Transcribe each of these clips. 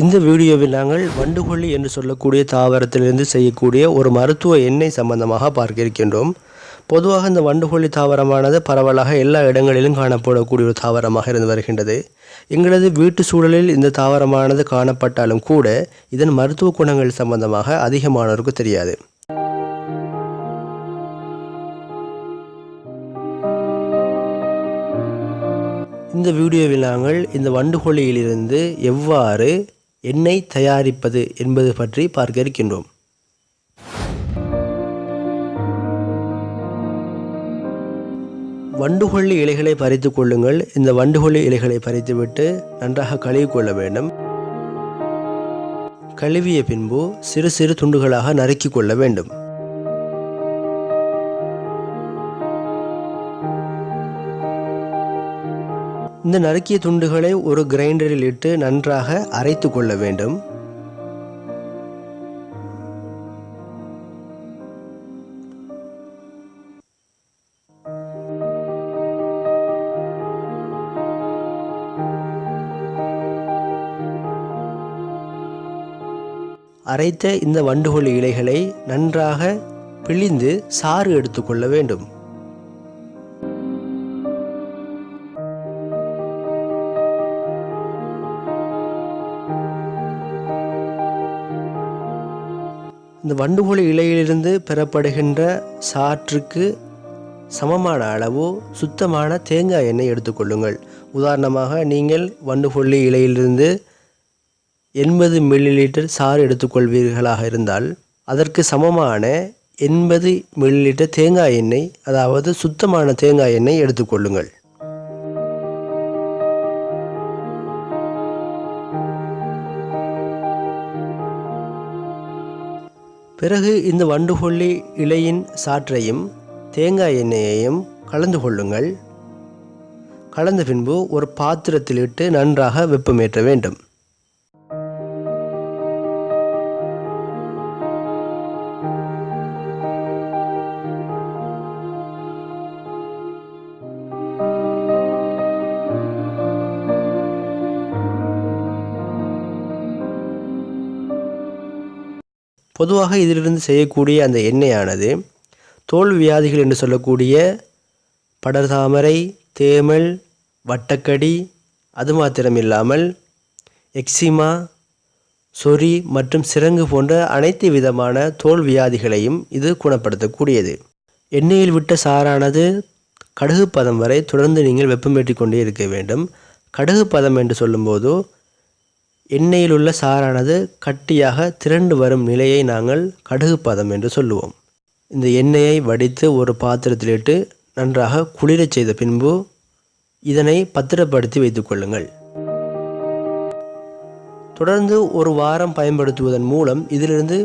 இந்த வீடியோவில் நாங்கள் வண்டுகொல்லி என்று சொல்லக்கூடிய தாவரத்திலிருந்து செய்யக்கூடிய ஒரு மருத்துவ எண்ணெய் சம்பந்தமாக பார்க்க இருக்கின்றோம். பொதுவாக இந்த வண்டுகொல்லி தாவரமானது பரவலாக எல்லா இடங்களிலும் காணப்படக்கூடிய ஒரு தாவரமாக இருந்து வருகின்றது. எங்களது வீட்டு சூழலில் இந்த தாவரமானது காணப்பட்டாலும் கூட இதன் மருத்துவ குணங்கள் சம்பந்தமாக அதிகமானோருக்கு தெரியாது. இந்த வீடியோவில் நாங்கள் இந்த வண்டுகொல்லியிலிருந்து எவ்வாறு எண்ணெய் தயாரிப்பது என்பது பற்றி பார்க்க இருக்கின்றோம். வண்டுகொல்லி இலைகளை பறித்து கொள்ளுங்கள். இந்த வண்டுகொல்லி இலைகளை பறித்துவிட்டு நன்றாக கழுவி கொள்ள வேண்டும். கழுவிய பின்பு சிறு சிறு துண்டுகளாக நறுக்கி கொள்ள வேண்டும். இந்த நறுக்கிய துண்டுகளை ஒரு கிரைண்டரில் இட்டு நன்றாக அரைத்து கொள்ள வேண்டும். அரைத்த இந்த வண்டுகொல்லி இலைகளை நன்றாக பிழிந்து சாறு எடுத்துக்கொள்ள வேண்டும். இந்த வண்டுகொல்லி இலையிலிருந்து பெறப்படுகின்ற சாற்றுக்கு சமமான அளவு சுத்தமான தேங்காய் எண்ணெய் எடுத்துக்கொள்ளுங்கள். உதாரணமாக நீங்கள் வண்டுகொல்லி இலையிலிருந்து 80 மில்லிலிட்டர் சாறு எடுத்துக்கொள்வீர்களாக இருந்தால் அதற்கு சமமான 80 மில்லிலிட்டர் தேங்காய் எண்ணெய், அதாவது சுத்தமான தேங்காய் எண்ணெய் எடுத்துக்கொள்ளுங்கள். பிறகு இந்த வண்டுகொல்லி இலையின் சாற்றையும் தேங்காய் எண்ணெயையும் கலந்து கொள்ளுங்கள். கலந்த பின்பு ஒரு பாத்திரத்தில் இட்டு நன்றாக வெப்பமேற்ற வேண்டும். பொதுவாக இதிலிருந்து செய்யக்கூடிய அந்த எண்ணெயானது தோல் வியாதிகள் என்று சொல்லக்கூடிய படர்தாமரை, தேமல், வட்டக்கடி, அது மாத்திரமில்லாமல் எக்ஸிமா, சொறி மற்றும் சிரங்கு போன்ற அனைத்து விதமான தோல் வியாதிகளையும் இது குணப்படுத்தக்கூடியது. எண்ணெயில் விட்ட சாறானது கடுகு பதம் வரை தொடர்ந்து நீங்கள் வெப்பமேற்றி கொண்டே இருக்க வேண்டும். கடுகு பதம் என்று சொல்லும்போது எண்ணெயில் உள்ள சாறானது கட்டியாக திரண்டு வரும் நிலையை நாங்கள் கடுகு பதம் என்று சொல்லுவோம். இந்த எண்ணெயை வடித்து ஒரு பாத்திரத்தில் இட்டு நன்றாக குளிரச் செய்த பின்பு இதனை பத்திரப்படுத்தி வைத்துக் கொள்ளுங்கள். தொடர்ந்து ஒரு வாரம் பயன்படுத்துவதன் மூலம் இதிலிருந்து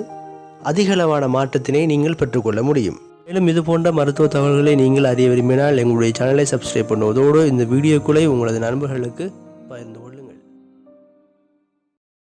அதிகளவான மாற்றத்தினை நீங்கள் பெற்றுக்கொள்ள முடியும். மேலும் இது போன்ற மருத்துவ தகவல்களை நீங்கள் அறிய விரும்பினால் எங்களுடைய சேனலை சப்ஸ்கிரைப் பண்ணுவதோடு இந்த வீடியோக்களை உங்களது நண்பர்களுக்கு பகிர்ந்து